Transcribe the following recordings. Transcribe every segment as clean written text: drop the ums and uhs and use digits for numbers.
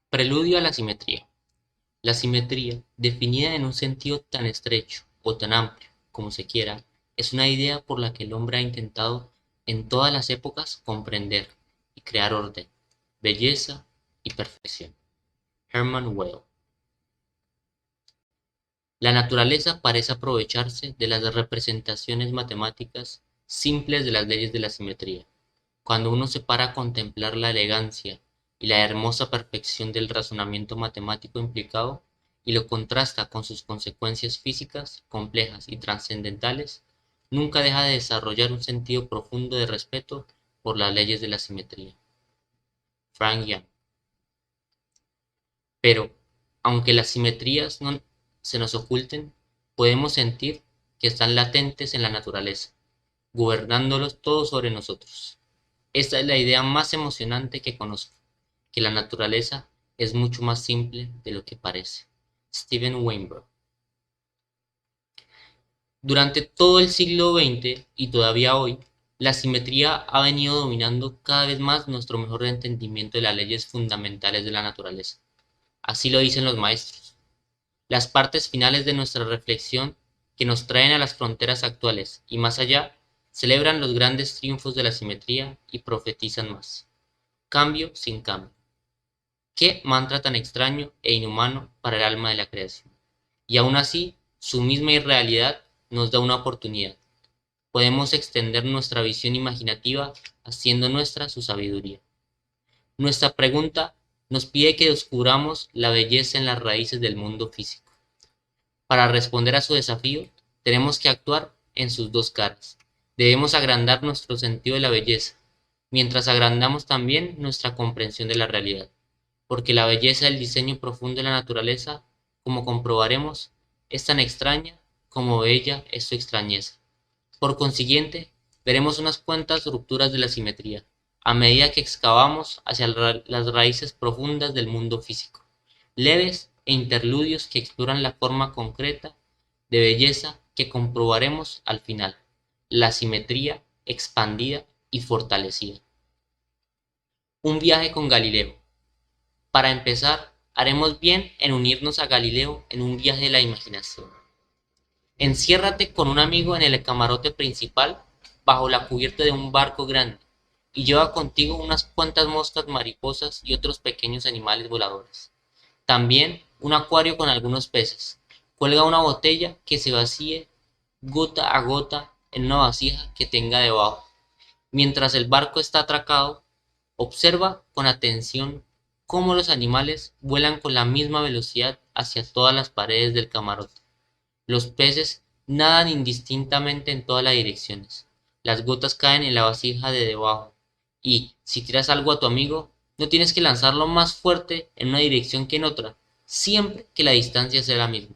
Preludio a la simetría. La simetría, definida en un sentido tan estrecho o tan amplio como se quiera, es una idea por la que el hombre ha intentado en todas las épocas comprender y crear orden, belleza y perfección. Hermann Weyl. La naturaleza parece aprovecharse de las representaciones matemáticas simples de las leyes de la simetría. Cuando uno se para a contemplar la elegancia y la hermosa perfección del razonamiento matemático implicado y lo contrasta con sus consecuencias físicas complejas y trascendentales, nunca deja de desarrollar un sentido profundo de respeto por las leyes de la simetría. Frank Young. Pero, aunque las simetrías no se nos oculten, podemos sentir que están latentes en la naturaleza, gobernándolos todos sobre nosotros. Esta es la idea más emocionante que conozco, que la naturaleza es mucho más simple de lo que parece. Steven Weinberg. Durante todo el siglo XX y todavía hoy, la simetría ha venido dominando cada vez más nuestro mejor entendimiento de las leyes fundamentales de la naturaleza. Así lo dicen los maestros. Las partes finales de nuestra reflexión, que nos traen a las fronteras actuales y más allá, celebran los grandes triunfos de la simetría y profetizan más. Cambio sin cambio. Qué mantra tan extraño e inhumano para el alma de la creación. Y aún así, su misma irrealidad nos da una oportunidad. Podemos extender nuestra visión imaginativa haciendo nuestra su sabiduría. Nuestra pregunta nos pide que descubramos la belleza en las raíces del mundo físico. Para responder a su desafío, tenemos que actuar en sus dos caras. Debemos agrandar nuestro sentido de la belleza, mientras agrandamos también nuestra comprensión de la realidad, porque la belleza del diseño profundo de la naturaleza, como comprobaremos, es tan extraña como bella es su extrañeza. Por consiguiente, veremos unas cuantas rupturas de la simetría, a medida que excavamos hacia las raíces profundas del mundo físico, leves e interludios que exploran la forma concreta de belleza que comprobaremos al final, la simetría expandida y fortalecida. Un viaje con Galileo. Para empezar, haremos bien en unirnos a Galileo en un viaje de la imaginación. Enciérrate con un amigo en el camarote principal bajo la cubierta de un barco grande y lleva contigo unas cuantas moscas mariposas y otros pequeños animales voladores. También un acuario con algunos peces. Cuelga una botella que se vacíe gota a gota en una vasija que tenga debajo. Mientras el barco está atracado, observa con atención cómo los animales vuelan con la misma velocidad hacia todas las paredes del camarote. Los peces nadan indistintamente en todas las direcciones. Las gotas caen en la vasija de debajo. Y, si tiras algo a tu amigo, no tienes que lanzarlo más fuerte en una dirección que en otra, siempre que la distancia sea la misma.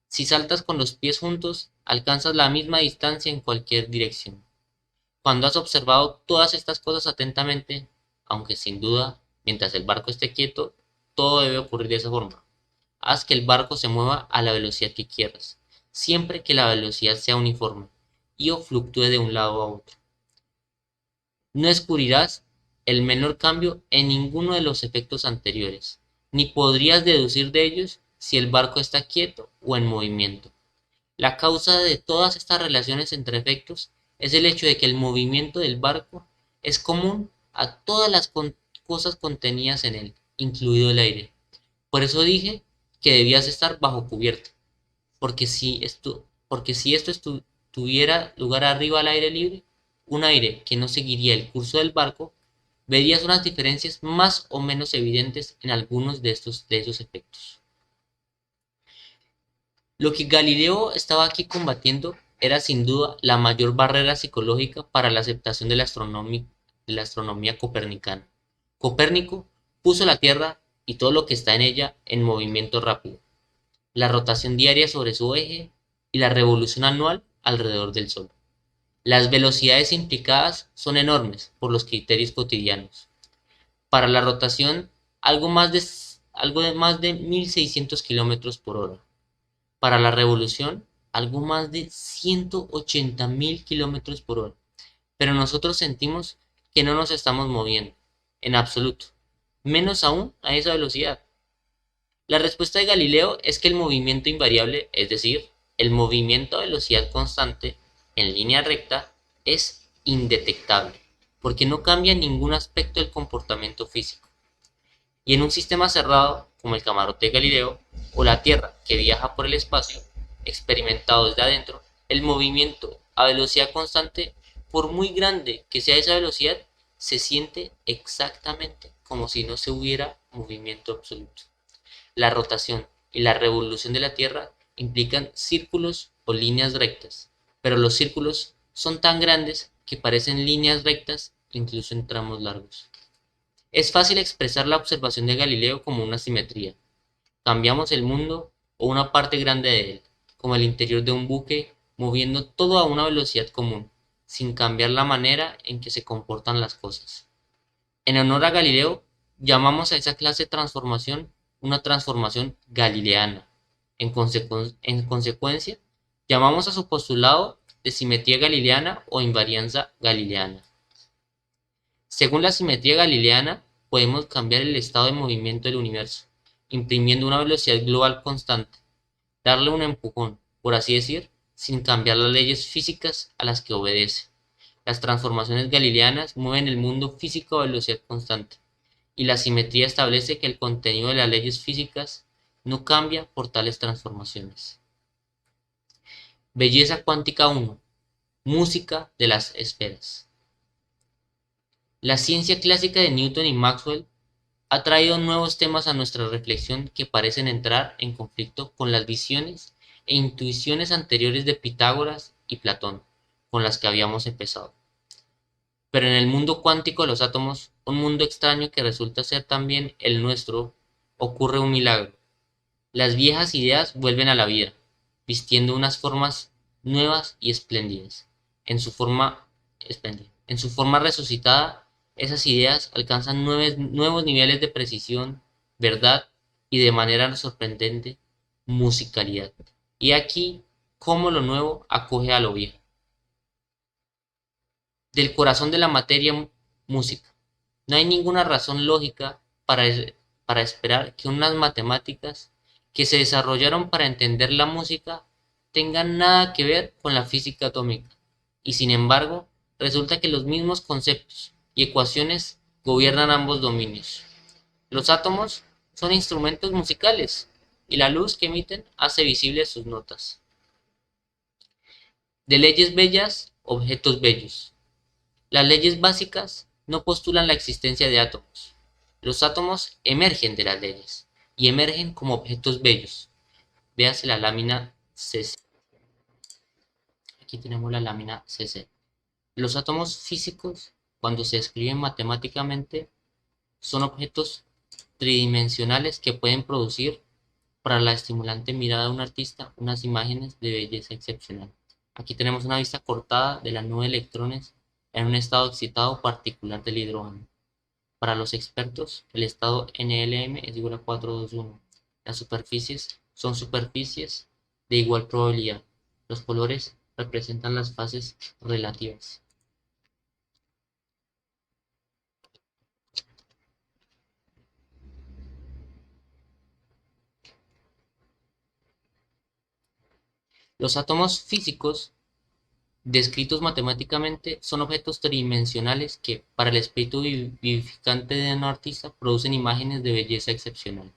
Si saltas con los pies juntos, alcanzas la misma distancia en cualquier dirección. Cuando has observado todas estas cosas atentamente, aunque sin duda, mientras el barco esté quieto, todo debe ocurrir de esa forma. Haz que el barco se mueva a la velocidad que quieras, siempre que la velocidad sea uniforme y o fluctúe de un lado a otro. No descubrirás el menor cambio en ninguno de los efectos anteriores, ni podrías deducir de ellos si el barco está quieto o en movimiento. La causa de todas estas relaciones entre efectos es el hecho de que el movimiento del barco es común a todas las cosas contenidas en él, incluido el aire. Por eso dije que debías estar bajo cubierta, porque si esto tuviera lugar arriba al aire libre, un aire que no seguiría el curso del barco, verías unas diferencias más o menos evidentes en algunos de esos efectos. Lo que Galileo estaba aquí combatiendo era sin duda la mayor barrera psicológica para la aceptación de la astronomía copernicana. Copérnico puso la Tierra y todo lo que está en ella en movimiento rápido, la rotación diaria sobre su eje y la revolución anual alrededor del Sol. Las velocidades implicadas son enormes por los criterios cotidianos. Para la rotación, algo de más de 1600 kilómetros por hora. Para la revolución, algo más de 180.000 kilómetros por hora. Pero nosotros sentimos que no nos estamos moviendo, en absoluto. menos aún a esa velocidad. La respuesta de Galileo es que el movimiento invariable, es decir, el movimiento a velocidad constante en línea recta, es indetectable, porque no cambia ningún aspecto del comportamiento físico. Y en un sistema cerrado, como el camarote de Galileo, o la Tierra que viaja por el espacio, experimentado desde adentro, el movimiento a velocidad constante, por muy grande que sea esa velocidad, se siente exactamente como si no se hubiera movimiento absoluto. La rotación y la revolución de la Tierra implican círculos o líneas rectas, pero los círculos son tan grandes que parecen líneas rectas incluso en tramos largos. Es fácil expresar la observación de Galileo como una simetría. Cambiamos el mundo o una parte grande de él, como el interior de un buque, moviendo todo a una velocidad común, sin cambiar la manera en que se comportan las cosas. En honor a Galileo, llamamos a esa clase de transformación una transformación galileana. En consecuencia, llamamos a su postulado de simetría galileana o invarianza galileana. Según la simetría galileana, podemos cambiar el estado de movimiento del universo, imprimiendo una velocidad global constante, darle un empujón, por así decir, sin cambiar las leyes físicas a las que obedece. Las transformaciones galileanas mueven el mundo físico a velocidad constante, y la simetría establece que el contenido de las leyes físicas no cambia por tales transformaciones. Belleza cuántica 1. Música de las esferas. La ciencia clásica de Newton y Maxwell ha traído nuevos temas a nuestra reflexión que parecen entrar en conflicto con las visiones e intuiciones anteriores de Pitágoras y Platón, con las que habíamos empezado. Pero en el mundo cuántico de los átomos, un mundo extraño que resulta ser también el nuestro, ocurre un milagro. Las viejas ideas vuelven a la vida, vistiendo unas formas nuevas y espléndidas. En su forma En su forma resucitada, esas ideas alcanzan nuevos niveles de precisión, verdad y, de manera sorprendente, musicalidad. Y aquí cómo lo nuevo acoge a lo viejo. Del corazón de la materia, música. No hay ninguna razón lógica para esperar que unas matemáticas que se desarrollaron para entender la música tengan nada que ver con la física atómica. Y sin embargo, resulta que los mismos conceptos y ecuaciones gobiernan ambos dominios. Los átomos son instrumentos musicales y la luz que emiten hace visibles sus notas. De leyes bellas, objetos bellos. Las leyes básicas no postulan la existencia de átomos. Los átomos emergen de las leyes y emergen como objetos bellos. Véase la lámina CC. Aquí tenemos la lámina CC. Los átomos físicos, cuando se describen matemáticamente, son objetos tridimensionales que pueden producir, para la estimulante mirada de un artista, unas imágenes de belleza excepcional. Aquí tenemos una vista cortada de la nube de electrones en un estado excitado particular del hidrógeno. Para los expertos, el estado NLM es igual a 421. Las superficies son superficies de igual probabilidad. Los colores representan las fases relativas. Los átomos físicos, descritos matemáticamente, son objetos tridimensionales que, para el espíritu vivificante de un artista, producen imágenes de belleza excepcional.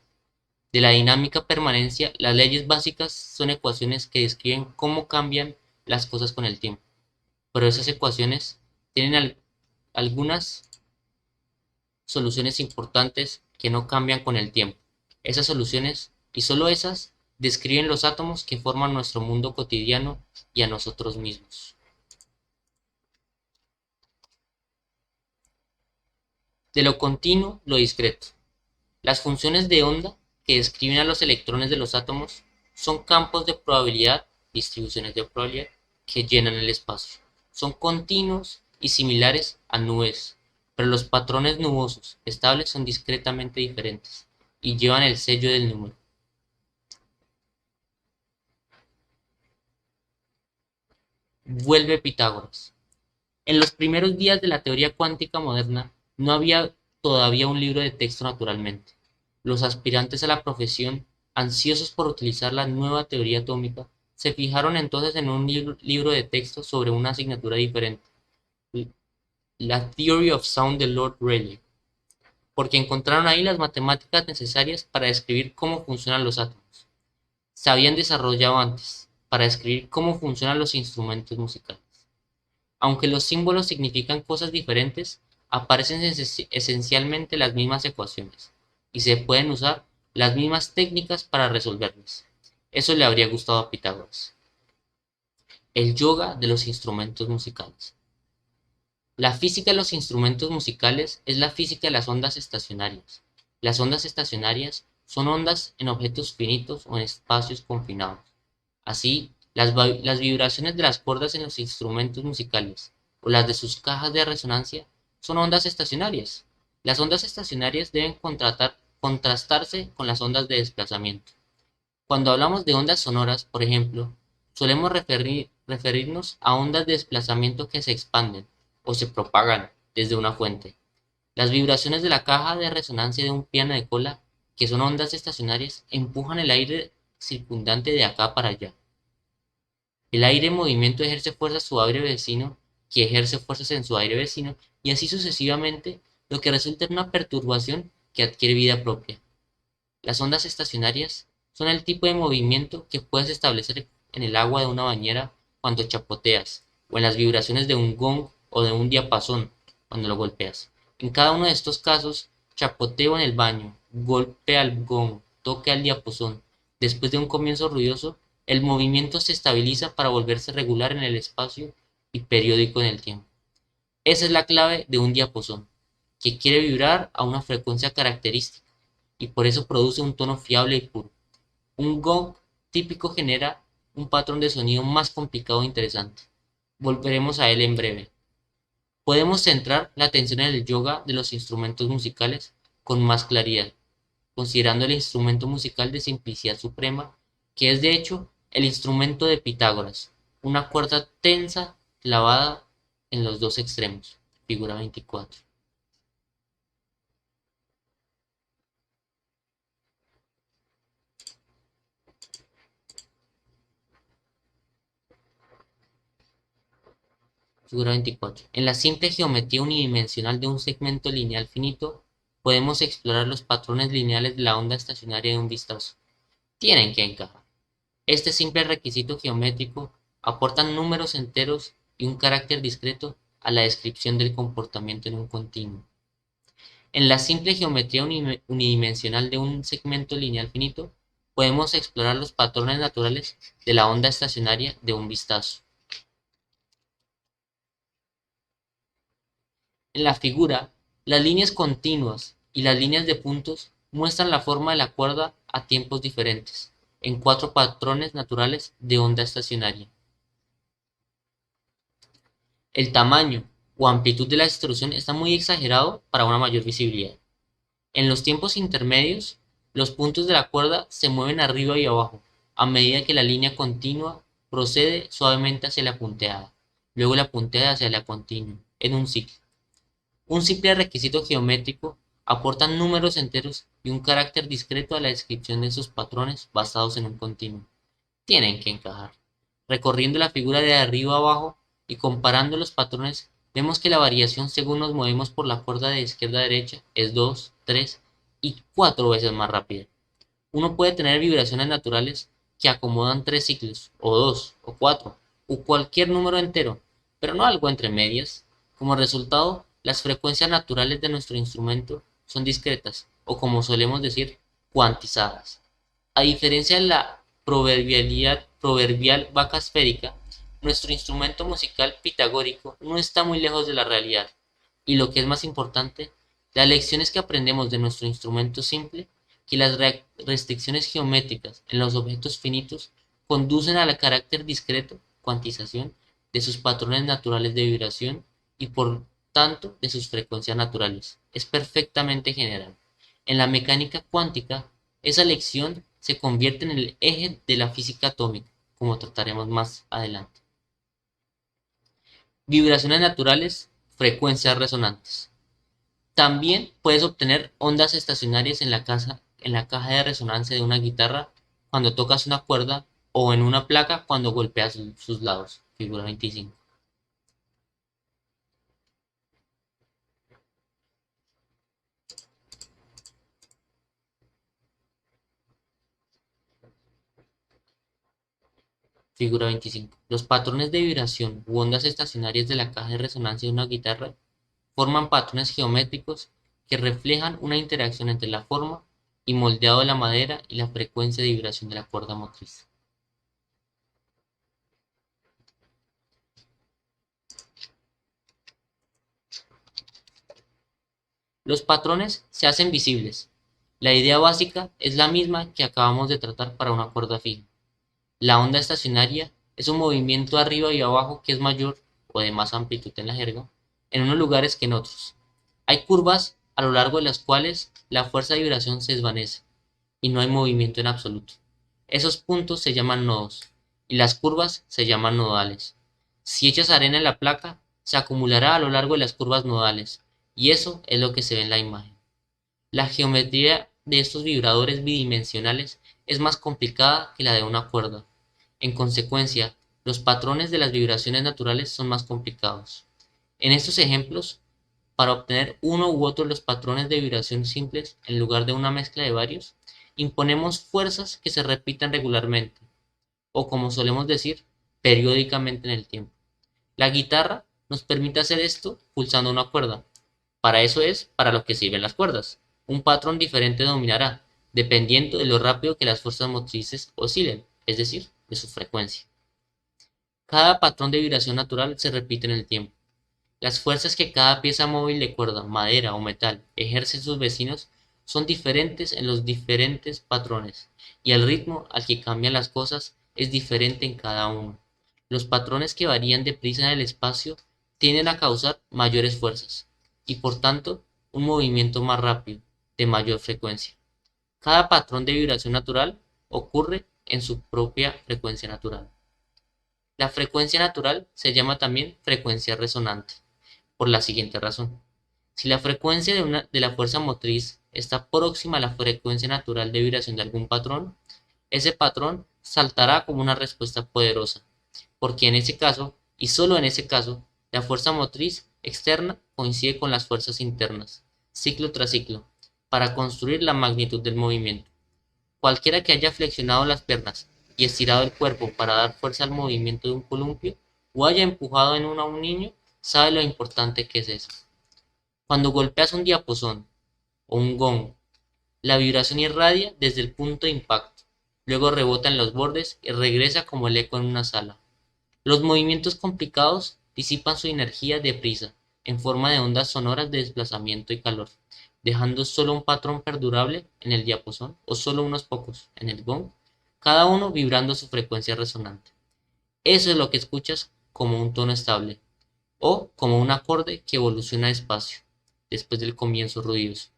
De la dinámica permanencia, las leyes básicas son ecuaciones que describen cómo cambian las cosas con el tiempo, pero esas ecuaciones tienen algunas soluciones importantes que no cambian con el tiempo. Esas soluciones, y solo esas, describen los átomos que forman nuestro mundo cotidiano y a nosotros mismos. De lo continuo, lo discreto. Las funciones de onda que describen a los electrones de los átomos son campos de probabilidad, distribuciones de probabilidad, que llenan el espacio. Son continuos y similares a nubes, pero los patrones nubosos estables son discretamente diferentes y llevan el sello del número. Vuelve Pitágoras. En los primeros días de la teoría cuántica moderna no había todavía un libro de texto naturalmente. Los aspirantes a la profesión, ansiosos por utilizar la nueva teoría atómica, se fijaron entonces en un libro de texto sobre una asignatura diferente, la Theory of Sound de Lord Rayleigh, porque encontraron ahí las matemáticas necesarias para describir cómo funcionan los átomos. Se habían desarrollado antes, para describir cómo funcionan los instrumentos musicales. Aunque los símbolos significan cosas diferentes, aparecen esencialmente las mismas ecuaciones, y se pueden usar las mismas técnicas para resolverlas. Eso le habría gustado a Pitágoras. El yoga de los instrumentos musicales. La física de los instrumentos musicales es la física de las ondas estacionarias. Las ondas estacionarias son ondas en objetos finitos o en espacios confinados. Así, las vibraciones de las cuerdas en los instrumentos musicales o las de sus cajas de resonancia son ondas estacionarias. Las ondas estacionarias deben contrastarse con las ondas de desplazamiento. Cuando hablamos de ondas sonoras, por ejemplo, solemos referirnos a ondas de desplazamiento que se expanden o se propagan desde una fuente. Las vibraciones de la caja de resonancia de un piano de cola, que son ondas estacionarias, empujan el aire circundante de acá para allá. El aire en movimiento ejerce fuerzas en su aire vecino, que ejerce fuerzas en su aire vecino, y así sucesivamente, lo que resulta en una perturbación que adquiere vida propia. Las ondas estacionarias son el tipo de movimiento que puedes establecer en el agua de una bañera cuando chapoteas, o en las vibraciones de un gong o de un diapasón cuando lo golpeas. En cada uno de estos casos, chapoteo en el baño, golpe al gong, toque al diapasón. Después de un comienzo ruidoso, el movimiento se estabiliza para volverse regular en el espacio y periódico en el tiempo. Esa es la clave de un diapasón, que quiere vibrar a una frecuencia característica y por eso produce un tono fiable y puro. Un gong típico genera un patrón de sonido más complicado e interesante. Volveremos a él en breve. Podemos centrar la atención en el yoga de los instrumentos musicales con más claridad, considerando el instrumento musical de simplicidad suprema, que es de hecho el instrumento de Pitágoras, una cuerda tensa clavada en los dos extremos. Figura 24. Figura 24. En la simple geometría unidimensional de un segmento lineal finito, podemos explorar los patrones lineales de la onda estacionaria de un vistazo. Tienen que encajar. Este simple requisito geométrico aporta números enteros y un carácter discreto a la descripción del comportamiento en un continuo. En la simple geometría unidimensional de un segmento lineal finito, podemos explorar los patrones naturales de la onda estacionaria de un vistazo. En la figura, las líneas continuas y las líneas de puntos muestran la forma de la cuerda a tiempos diferentes, en cuatro patrones naturales de onda estacionaria. El tamaño o amplitud de la extrusión está muy exagerado para una mayor visibilidad. En los tiempos intermedios, los puntos de la cuerda se mueven arriba y abajo, a medida que la línea continua procede suavemente hacia la punteada, luego la punteada hacia la continua, en un ciclo. Un simple requisito geométrico aporta números enteros y un carácter discreto a la descripción de esos patrones basados en un continuo. Tienen que encajar. Recorriendo la figura de arriba a abajo y comparando los patrones, vemos que la variación según nos movemos por la cuerda de izquierda a derecha es 2, 3 y 4 veces más rápida. Uno puede tener vibraciones naturales que acomodan 3 ciclos, o 2, o 4, o cualquier número entero, pero no algo entre medias. Como resultado, las frecuencias naturales de nuestro instrumento son discretas, o como solemos decir, cuantizadas. A diferencia de la proverbial vaca esférica, nuestro instrumento musical pitagórico no está muy lejos de la realidad, y lo que es más importante, las lecciones que aprendemos de nuestro instrumento simple, que las restricciones geométricas en los objetos finitos conducen al carácter discreto, cuantización, de sus patrones naturales de vibración y por tanto de sus frecuencias naturales. Es perfectamente general. En la mecánica cuántica, esa lección se convierte en el eje de la física atómica, como trataremos más adelante. Vibraciones naturales, frecuencias resonantes. También puedes obtener ondas estacionarias en la caja de resonancia de una guitarra cuando tocas una cuerda o en una placa cuando golpeas sus lados. Figura 25. Figura 25. Los patrones de vibración u ondas estacionarias de la caja de resonancia de una guitarra forman patrones geométricos que reflejan una interacción entre la forma y moldeado de la madera y la frecuencia de vibración de la cuerda motriz. Los patrones se hacen visibles. La idea básica es la misma que acabamos de tratar para una cuerda fija. La onda estacionaria es un movimiento arriba y abajo que es mayor o de más amplitud en la jerga en unos lugares que en otros. Hay curvas a lo largo de las cuales la fuerza de vibración se desvanece y no hay movimiento en absoluto. Esos puntos se llaman nodos y las curvas se llaman nodales. Si echas arena en la placa, se acumulará a lo largo de las curvas nodales y eso es lo que se ve en la imagen. La geometría de estos vibradores bidimensionales es más complicada que la de una cuerda. En consecuencia, los patrones de las vibraciones naturales son más complicados. En estos ejemplos, para obtener uno u otro de los patrones de vibración simples en lugar de una mezcla de varios, imponemos fuerzas que se repitan regularmente, o como solemos decir, periódicamente en el tiempo. La guitarra nos permite hacer esto pulsando una cuerda. Para eso es para lo que sirven las cuerdas. Un patrón diferente dominará, dependiendo de lo rápido que las fuerzas motrices oscilen, es decir, de su frecuencia. Cada patrón de vibración natural se repite en el tiempo. Las fuerzas que cada pieza móvil de cuerda, madera o metal ejerce en sus vecinos son diferentes en los diferentes patrones, y el ritmo al que cambian las cosas es diferente en cada uno. Los patrones que varían deprisa en el espacio tienden a causar mayores fuerzas, y por tanto un movimiento más rápido, de mayor frecuencia. Cada patrón de vibración natural ocurre en su propia frecuencia natural. La frecuencia natural se llama también frecuencia resonante por la siguiente razón. Si la frecuencia de la fuerza motriz está próxima a la frecuencia natural de vibración de algún patrón, ese patrón saltará como una respuesta poderosa, porque en ese caso, y solo en ese caso, la fuerza motriz externa coincide con las fuerzas internas, ciclo tras ciclo, para construir la magnitud del movimiento. Cualquiera que haya flexionado las piernas y estirado el cuerpo para dar fuerza al movimiento de un columpio, o haya empujado en uno a un niño, sabe lo importante que es eso. Cuando golpeas un diapasón o un gong, la vibración irradia desde el punto de impacto, luego rebota en los bordes y regresa como el eco en una sala. Los movimientos complicados disipan su energía deprisa, en forma de ondas sonoras de desplazamiento y calor, dejando solo un patrón perdurable en el diapasón o solo unos pocos en el gong, cada uno vibrando a su frecuencia resonante. Eso es lo que escuchas como un tono estable, o como un acorde que evoluciona despacio, después del comienzo ruidoso.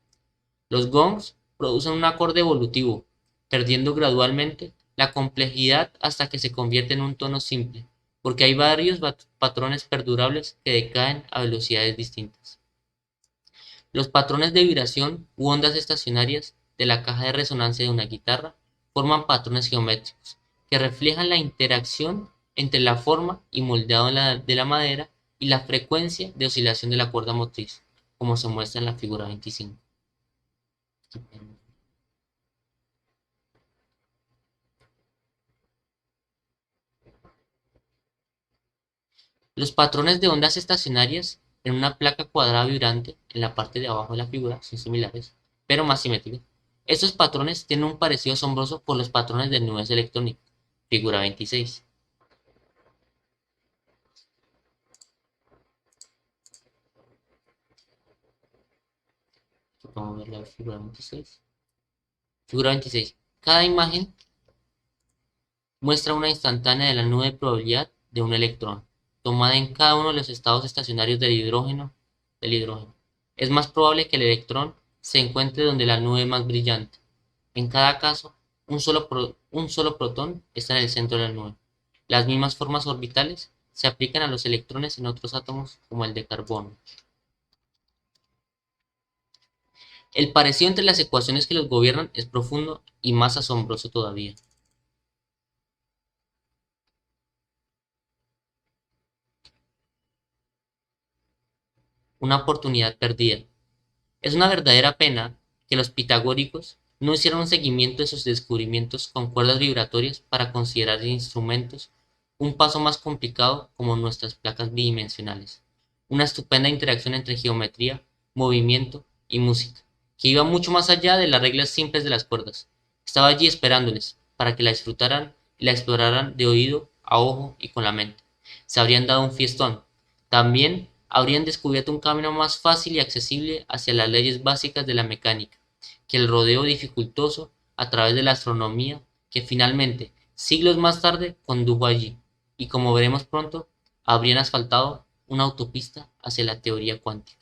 Los gongs producen un acorde evolutivo, perdiendo gradualmente la complejidad hasta que se convierte en un tono simple, porque hay varios patrones perdurables que decaen a velocidades distintas. Los patrones de vibración u ondas estacionarias de la caja de resonancia de una guitarra forman patrones geométricos que reflejan la interacción entre la forma y moldeado de la madera y la frecuencia de oscilación de la cuerda motriz, como se muestra en la figura 25. Los patrones de ondas estacionarias en una placa cuadrada vibrante en la parte de abajo de la figura son similares, pero más simétricos. Estos patrones tienen un parecido asombroso por los patrones de nubes electrónicas, figura 26. Vamos a ver la figura 26. Figura 26. Cada imagen muestra una instantánea de la nube de probabilidad de un electrón, tomada en cada uno de los estados estacionarios del hidrógeno. Es más probable que el electrón se encuentre donde la nube es más brillante. En cada caso, un solo protón está en el centro de la nube. Las mismas formas orbitales se aplican a los electrones en otros átomos como el de carbono. El parecido entre las ecuaciones que los gobiernan es profundo y más asombroso todavía. Una oportunidad perdida. Es una verdadera pena que los pitagóricos no hicieran un seguimiento de sus descubrimientos con cuerdas vibratorias para considerar instrumentos un paso más complicado como nuestras placas bidimensionales. Una estupenda interacción entre geometría, movimiento y música, que iba mucho más allá de las reglas simples de las cuerdas. Estaba allí esperándoles para que la disfrutaran y la exploraran de oído a ojo y con la mente. Se habrían dado un fiestón. También habrían descubierto un camino más fácil y accesible hacia las leyes básicas de la mecánica, que el rodeo dificultoso a través de la astronomía que finalmente, siglos más tarde, condujo allí, y como veremos pronto, habrían asfaltado una autopista hacia la teoría cuántica.